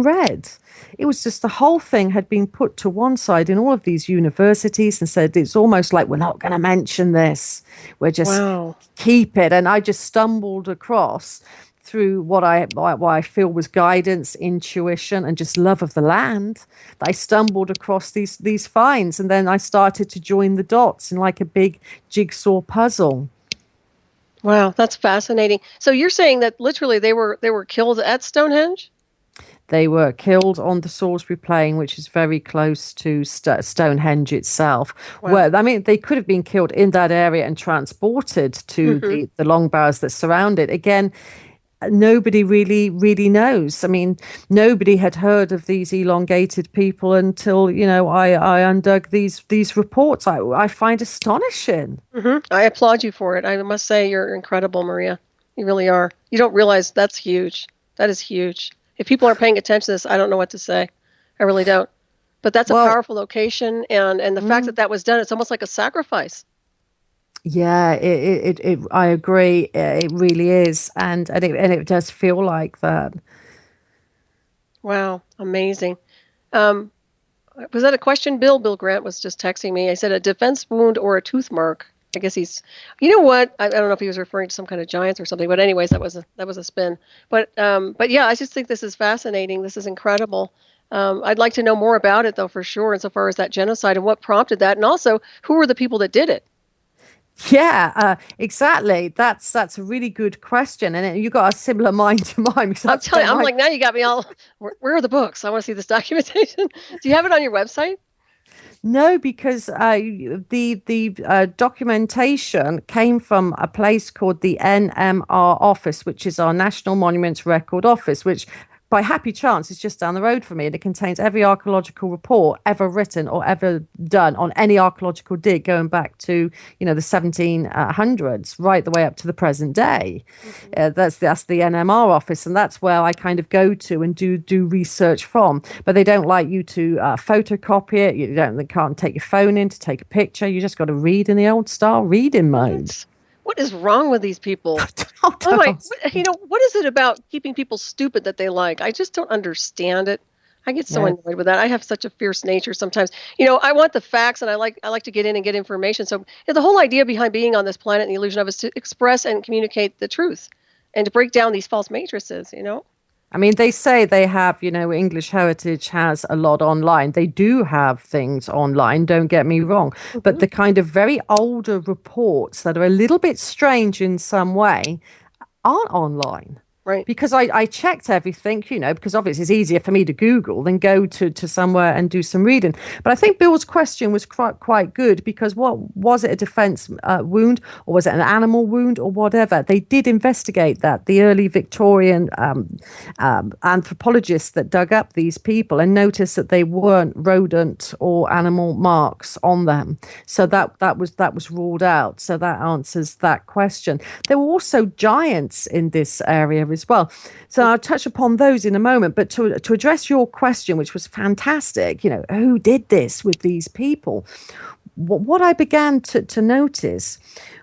read. It was just the whole thing had been put to one side in all of these universities and said, it's almost like, we're not going to mention this. We're just Wow. keep it. And I just stumbled across through what I feel was guidance, intuition, and just love of the land. I stumbled across these finds, and then I started to join the dots in like a big jigsaw puzzle. Wow, that's fascinating. So you're saying that literally they were killed at Stonehenge? They were killed on the Salisbury Plain, which is very close to Stonehenge itself. Wow. Where, I mean, they could have been killed in that area and transported to the long barrows that surround it. Again, nobody really knows. I mean, nobody had heard of these elongated people until I undug these reports. I find astonishing. I applaud you for it. I must say you're incredible, Maria. You really are. You don't realize that's huge. That is huge. If people aren't paying attention to this, I don't know what to say. I really don't. But that's a powerful location, and the fact that was done, it's almost like a sacrifice. Yeah, I agree. It really is, and it does feel like that. Wow, amazing. Was that a question, Bill? Bill Grant was just texting me. I said a defense wound or a tooth mark. I guess he's, you know what? I don't know if he was referring to some kind of giants or something, but anyways, that was a spin. But yeah, I just think this is fascinating. This is incredible. I'd like to know more about it, though, for sure, insofar as that genocide and what prompted that, and also who were the people that did it. Yeah, exactly. That's a really good question, and you got a similar mind to mine. Because I'm telling you, I'm like, now you got me all. Where are the books? I want to see this documentation. Do you have it on your website? No, because the documentation came from a place called the NMR office, which is our National Monuments Record Office, which by happy chance is just down the road from me, and it contains every archaeological report ever written or ever done on any archaeological dig going back to the 1700s right the way up to the present day. That's the NMR office, and that's where I kind of go to and do research from. But they don't like you to photocopy it. They can't take your phone in to take a picture. You just got to read in the old style reading mode. What is wrong with these people? What is it about keeping people stupid that they like? I just don't understand it. I get so annoyed with that. I have such a fierce nature sometimes. I want the facts, and I like to get in and get information. So the whole idea behind being on this planet and the illusion of is to express and communicate the truth and to break down these false matrices, I mean, they say they have, English Heritage has a lot online. They do have things online, don't get me wrong. But the kind of very older reports that are a little bit strange in some way aren't online. Right. Because I checked everything, because obviously it's easier for me to Google than go to somewhere and do some reading. But I think Bill's question was quite good, because what was it, a defense wound, or was it an animal wound, or whatever? They did investigate that. The early Victorian anthropologists that dug up these people and noticed that they weren't rodent or animal marks on them. So that was ruled out. So that answers that question. There were also giants in this area as well. So I'll touch upon those in a moment. But to address your question, which was fantastic, who did this with these people? What I began to notice,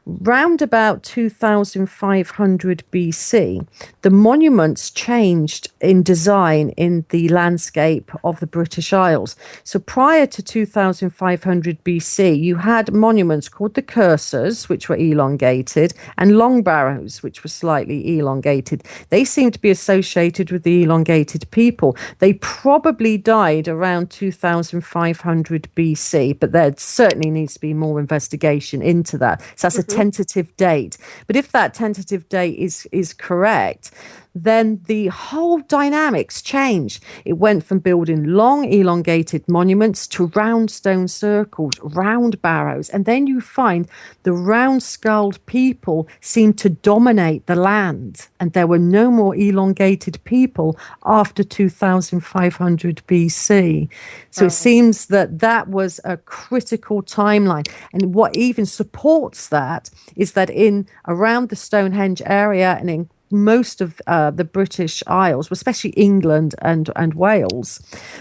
round about 2500 BC, the monuments changed in design in the landscape of the British Isles. So prior to 2500 BC, you had monuments called the cursors, which were elongated, and long barrows, which were slightly elongated. They seem to be associated with the elongated people. They probably died around 2500 BC, but there certainly needs to be more investigation into that. So that's a tentative date. But if that tentative date is correct, then the whole dynamics changed. It went from building long, elongated monuments to round stone circles, round barrows. And then you find the round skulled people seemed to dominate the land. And there were no more elongated people after 2500 BC. So it seems that that was a critical timeline. And what even supports that is that in around the Stonehenge area and in most of the British Isles, especially England and Wales,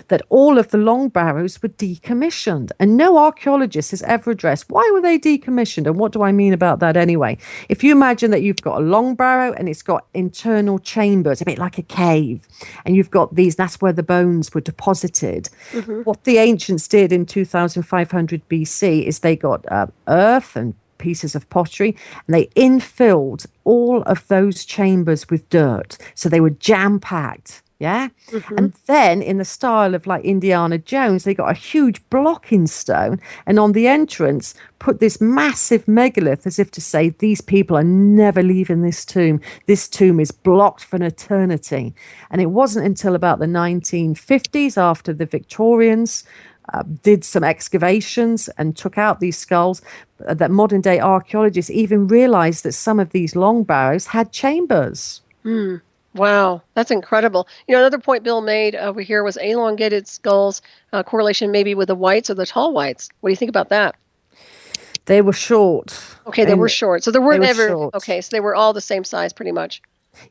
that all of the long barrows were decommissioned. And no archaeologist has ever addressed why were they decommissioned and what do I mean about that anyway? If you imagine that you've got a long barrow and it's got internal chambers, a bit like a cave, and you've got these, that's where the bones were deposited. What the ancients did in 2500 BC is they got earth and pieces of pottery and they infilled all of those chambers with dirt, so they were jam-packed. And then in the style of like Indiana Jones, they got a huge blocking stone and on the entrance put this massive megalith as if to say these people are never leaving this tomb is blocked for an eternity. And it wasn't until about the 1950s, after the Victorians did some excavations and took out these skulls, that modern day archaeologists even realized that some of these long barrows had chambers. Wow, that's incredible. Another point Bill made over here was elongated skulls, correlation maybe with the whites or the tall whites. What do you think about that? They were short. Okay, they were short. So there weren't ever, short. okay, so they were all the same size pretty much.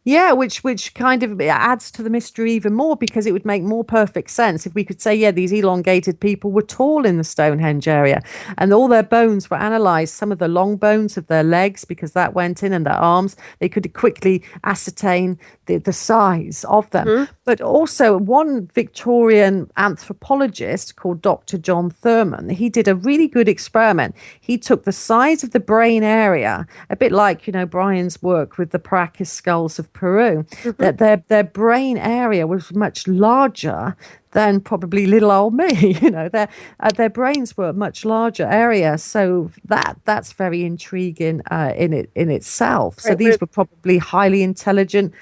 Yeah, which kind of adds to the mystery even more, because it would make more perfect sense if we could say, yeah, these elongated people were tall in the Stonehenge area and all their bones were analysed, some of the long bones of their legs, because that went in, and their arms, they could quickly ascertain the size of them. But also one Victorian anthropologist called Dr. John Thurman, he did a really good experiment. He took the size of the brain area, a bit like, Brian's work with the Paracas skulls of Peru, that their brain area was much larger than probably little old me. Their brains were a much larger area, so that's very intriguing in itself. So these were probably highly intelligent,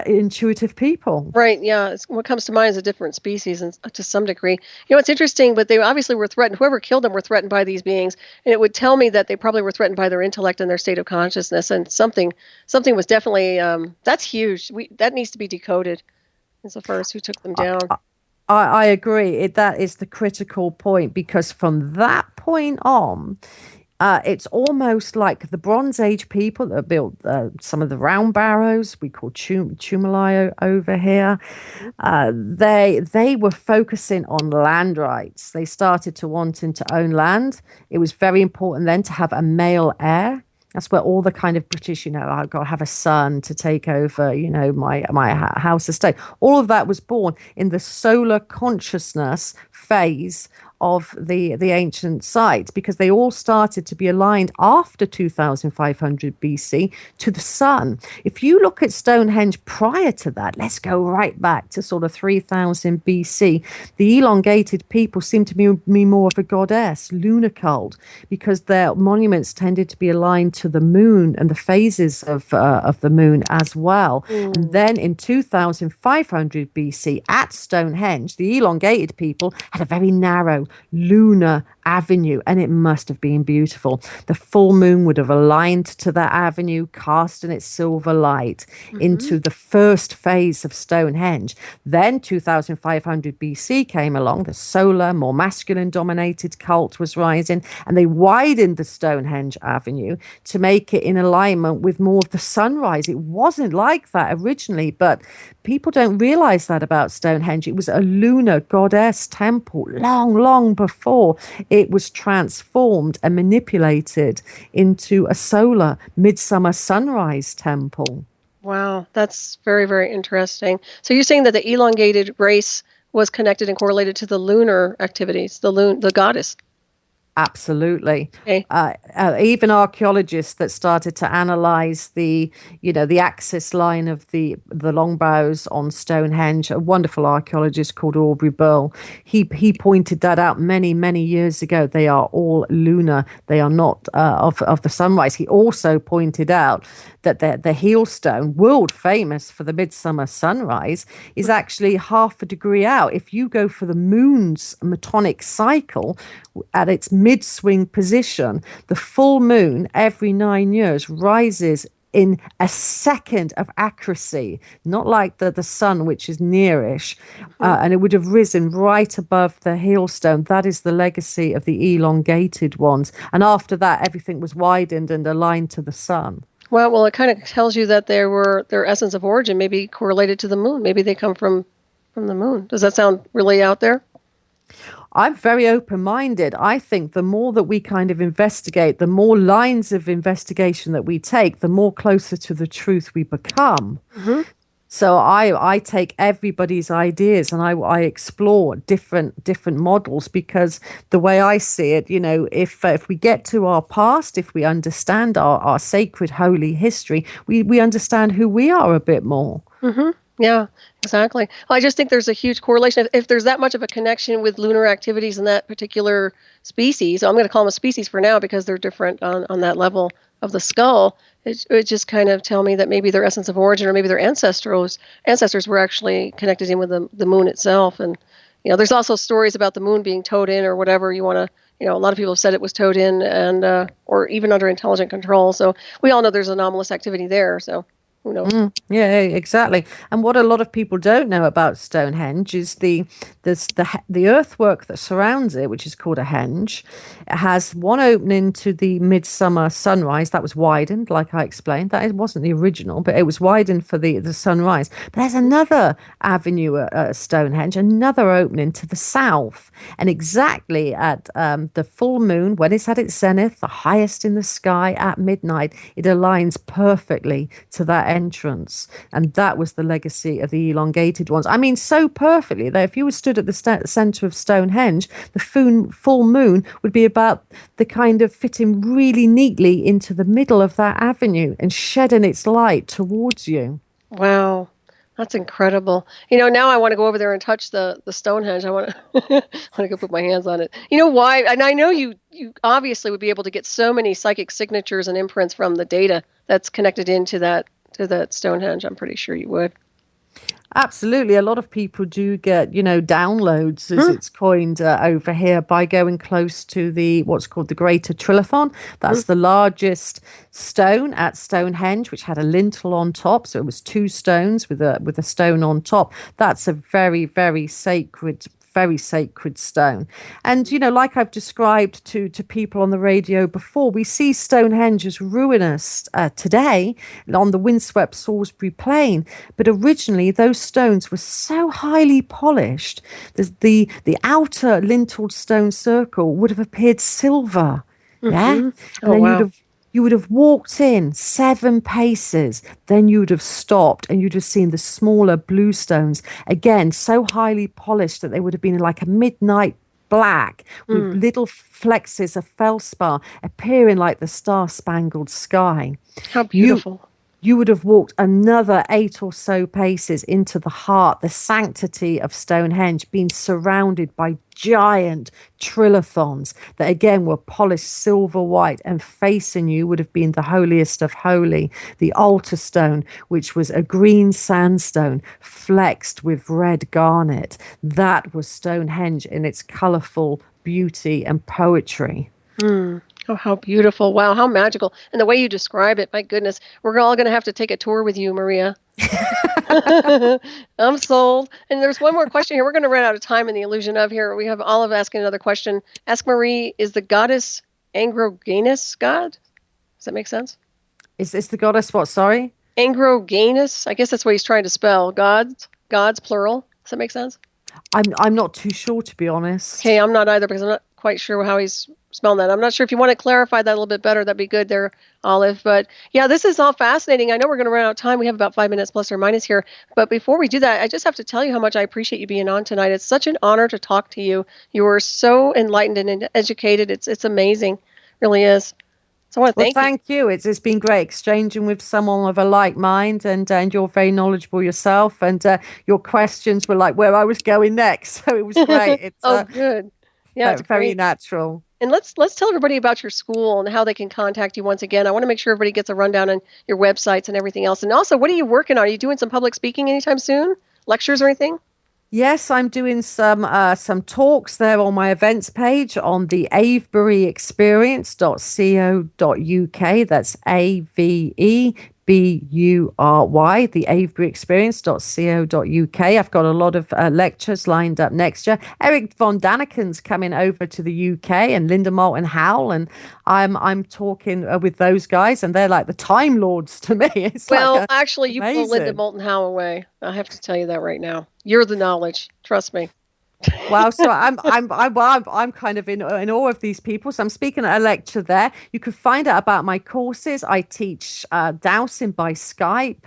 intuitive people. Right, yeah. What comes to mind is a different species, and to some degree. It's interesting, but they obviously were threatened. Whoever killed them were threatened by these beings, and it would tell me that they probably were threatened by their intellect and their state of consciousness, and something was definitely, that's huge. That needs to be decoded as the first who took them down. I agree. That is the critical point, because from that point on, it's almost like the Bronze Age people that built some of the round barrows we call tumuli over here. They were focusing on land rights. They started to wanting to own land. It was very important then to have a male heir. That's where all the kind of British, I've got to have a son to take over, my house estate. All of that was born in the solar consciousness phase of the ancient sites, because they all started to be aligned after 2500 BC to the sun. If you look at Stonehenge prior to that, let's go right back to sort of 3000 BC, the elongated people seem to be more of a goddess, lunar cult, because their monuments tended to be aligned to the moon and the phases of the moon as well. And then in 2500 BC at Stonehenge, the elongated people had a very narrow lunar avenue, and it must have been beautiful. The full moon would have aligned to that avenue, casting its silver light into the first phase of Stonehenge. Then 2500 BC came along, the solar, more masculine dominated cult was rising, and they widened the Stonehenge avenue to make it in alignment with more of the sunrise. It wasn't like that originally, but people don't realize that about Stonehenge. It was a lunar goddess temple long before it was transformed and manipulated into a solar midsummer sunrise temple. Wow, that's very, very interesting. So you're saying that the elongated race was connected and correlated to the lunar activities, the goddess? Absolutely. Okay. Even archaeologists that started to analyze the axis line of the longbows on Stonehenge, a wonderful archaeologist called Aubrey Burl, he pointed that out many, many years ago. They are all lunar. They are not of the sunrise. He also pointed out that the heel stone, world famous for the midsummer sunrise, is actually half a degree out. If you go for the moon's metonic cycle at its mid-swing position, the full moon every 9 years rises in a second of accuracy, not like the sun, which is nearish, and it would have risen right above the hailstone. That is the legacy of the elongated ones. And after that, everything was widened and aligned to the sun. Well, it kind of tells you that their essence of origin may be correlated to the moon. Maybe they come from the moon. Does that sound really out there? I'm very open-minded. I think the more that we kind of investigate, the more lines of investigation that we take, the more closer to the truth we become. Mm-hmm. So I take everybody's ideas and I explore different models, because the way I see it, if we get to our past, if we understand our sacred holy history, we understand who we are a bit more. Mm-hmm. Yeah, exactly. Well, I just think there's a huge correlation. If there's that much of a connection with lunar activities in that particular species, I'm going to call them a species for now because they're different on that level of the skull. It just kind of tell me that maybe their essence of origin, or maybe their ancestors were actually connected in with the moon itself. And there's also stories about the moon being towed in, or whatever you want to. A lot of people have said it was towed in, and or even under intelligent control. So we all know there's anomalous activity there. So who knows? Yeah, exactly. And what a lot of people don't know about Stonehenge is the earthwork that surrounds it, which is called a henge. It has one opening to the midsummer sunrise that was widened, like I explained. That wasn't the original, but it was widened for the sunrise. But there's another avenue at Stonehenge, another opening to the south, and exactly at the full moon, when it's at its zenith, the highest in the sky at midnight, it aligns perfectly to that entrance. And that was the legacy of the elongated ones. I mean, so perfectly that if you were stood at the center of Stonehenge, the full moon would be about the kind of fitting really neatly into the middle of that avenue and shedding its light towards you. Wow. That's incredible. Now I want to go over there and touch the Stonehenge. I want to want to go put my hands on it. You know why? And I know you obviously would be able to get so many psychic signatures and imprints from the data that's connected into that Stonehenge. I'm pretty sure you would. Absolutely. A lot of people do get, downloads, as it's coined over here, by going close to what's called the Greater Trilithon. That's the largest stone at Stonehenge, which had a lintel on top. So it was two stones with a stone on top. That's a very, very sacred stone. And, like I've described to people on the radio before, we see Stonehenge as ruinous today on the windswept Salisbury Plain. But originally, those stones were so highly polished that the outer linteled stone circle would have appeared silver. Yeah. And then wow. You would have walked in 7 paces, then you would have stopped and you'd have seen the smaller blue stones, again, so highly polished that they would have been like a midnight black with little flexes of feldspar appearing like the star-spangled sky. How beautiful. You would have walked another 8 or so paces into the heart, the sanctity of Stonehenge, being surrounded by giant trilithons that again were polished silver white, and facing you would have been the holiest of holy, the altar stone, which was a green sandstone flexed with red garnet. That was Stonehenge in its colourful beauty and poetry. Oh, how beautiful. Wow, how magical. And the way you describe it, my goodness, we're all going to have to take a tour with you, Maria. I'm sold. And there's one more question here. We're going to run out of time in the illusion of here. We have Olive asking another question. Ask Marie, is the goddess Androgynous God? Does that make sense? Is this the goddess what, sorry? Androgynous? I guess that's what he's trying to spell. Gods, plural. Does that make sense? I'm not too sure, to be honest. Okay, I'm not either, because I'm not quite sure how he's smelling that. I'm not sure if you want to clarify that a little bit better. That'd be good there, Olive. But yeah, this is all fascinating. I know we're going to run out of time. We have about 5 minutes plus or minus here. But before we do that, I just have to tell you how much I appreciate you being on tonight. It's such an honor to talk to you. You are so enlightened and educated. It's amazing. It really is. So I want to Thank you. It's been great exchanging with someone of a like mind, and you're very knowledgeable yourself, and your questions were like where I was going next. So it was great. It's good. Yeah, it's very great. natural. And let's tell everybody about your school and how they can contact you once again. I want to make sure everybody gets a rundown on your websites and everything else. And also, what are you working on? Are you doing some public speaking anytime soon? Lectures or anything? Yes, I'm doing some talks there on my events page on the aveburyexperience.co.uk. That's AVEBURY, the aveburyexperience.co.uk. I've got a lot of lectures lined up next year. Eric von Daniken's coming over to the UK, and Linda Moulton Howell, and I'm talking with those guys, and they're like the Time Lords to me. It's actually, you blow Linda Moulton Howell away. I have to tell you that right now. You're the knowledge. Trust me. Wow, so I'm kind of in awe of these people. So I'm speaking at a lecture there. You can find out about my courses. I teach dowsing by Skype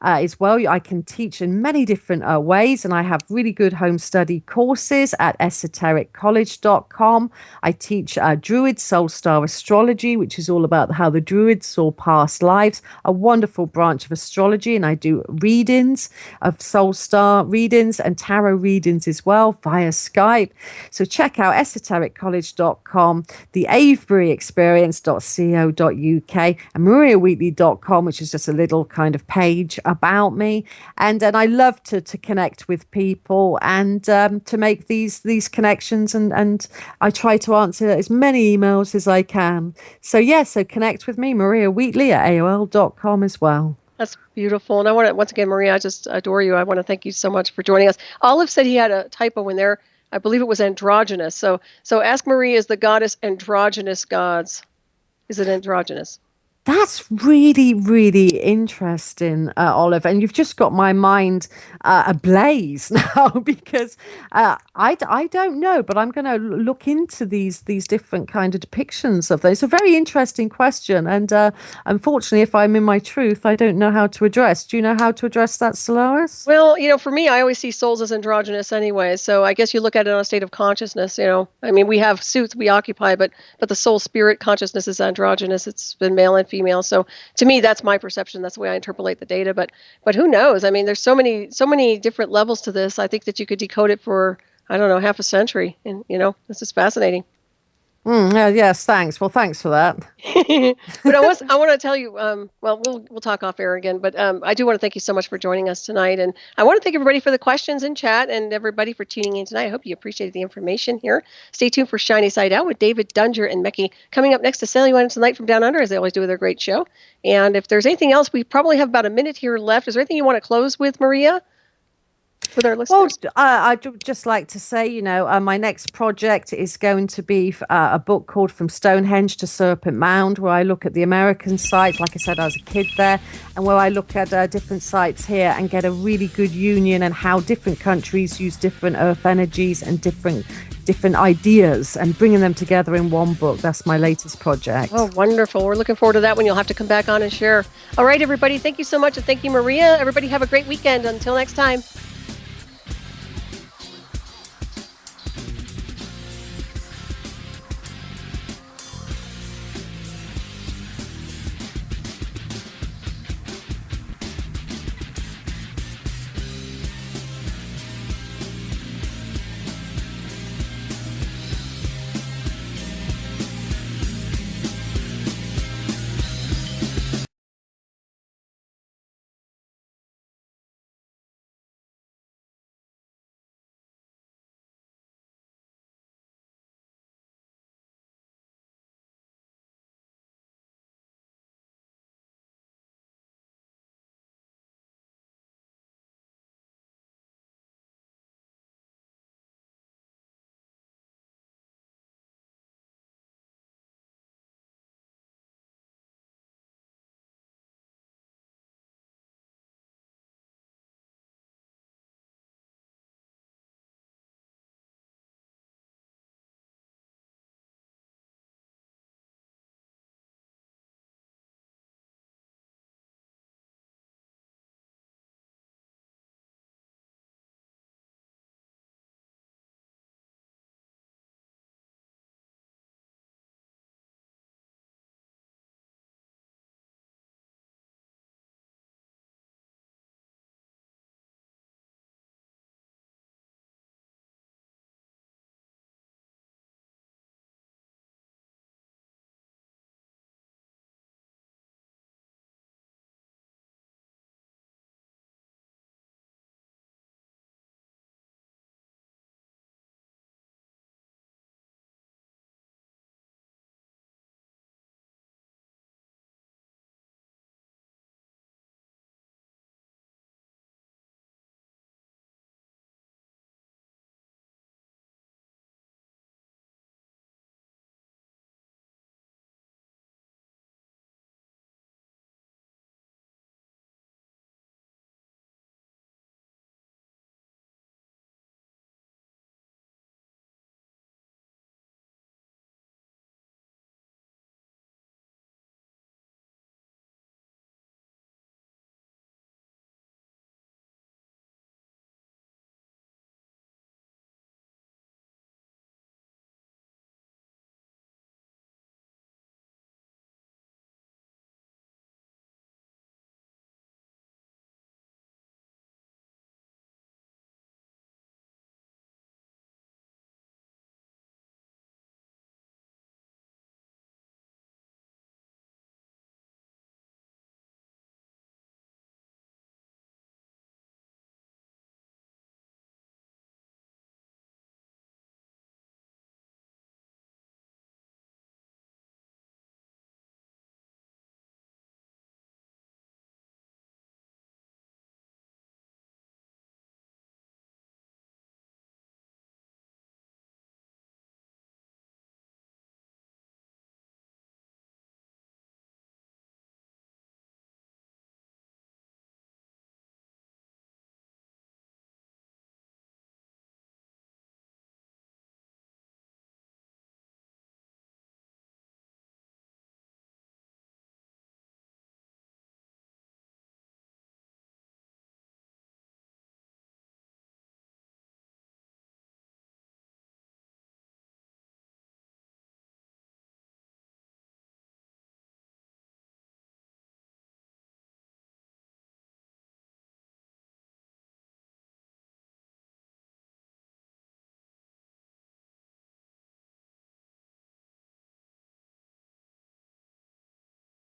as well. I can teach in many different ways, and I have really good home study courses at esotericcollege.com. I teach Druid Soul Star astrology, which is all about how the Druids saw past lives, a wonderful branch of astrology, and I do readings of Soul Star readings and tarot readings as well via Skype. So check out esotericcollege.com, the aveburyexperience.co.uk, and mariawheatley.com, which is just a little kind of page about me. And I love to connect with people and to make these connections, and I try to answer as many emails as I can. So so connect with me, Maria Wheatley at AOL.com as well. That's beautiful. And I want to, once again, Maria, I just adore you. I want to thank you so much for joining us. Olive said he had a typo in there. I believe it was androgynous. So Ask Marie, is the goddess androgynous gods? Is it androgynous? That's really, really interesting, Olive. And you've just got my mind ablaze now because I don't know, but I'm going to look into these different kind of depictions of those. It's a very interesting question. And unfortunately, if I'm in my truth, I don't know how to address. Do you know how to address that, Solaris? Well, for me, I always see souls as androgynous anyway. So I guess you look at it on a state of consciousness. I mean, we have suits we occupy, but the soul spirit consciousness is androgynous. It's been male and female. So to me, that's my perception. That's the way I interpolate the data. But who knows? I mean, there's so many different levels to this. I think that you could decode it for, I don't know, half a century. And, this is fascinating. Yes, thanks. Well, thanks for that. But I want to tell you, well, we'll talk off air again, but I do want to thank you so much for joining us tonight. And I want to thank everybody for the questions in chat and everybody for tuning in tonight. I hope you appreciated the information here. Stay tuned for Shiny Side Out with David Dunger and Mecky coming up next to sail you on tonight from Down Under, as they always do with their great show. And if there's anything else, we probably have about a minute here left. Is there anything you want to close with, Maria? With our listeners? Well, I'd just like to say, my next project is going to be a book called From Stonehenge to Serpent Mound, where I look at the American sites. Like I said, I was a kid there, and where I look at different sites here and get a really good union and how different countries use different earth energies and different ideas and bringing them together in one book. That's my latest project. Oh, wonderful. We're looking forward to that one. You'll have to come back on and share. All right, everybody. Thank you so much. And thank you, Maria. Everybody have a great weekend. Until next time.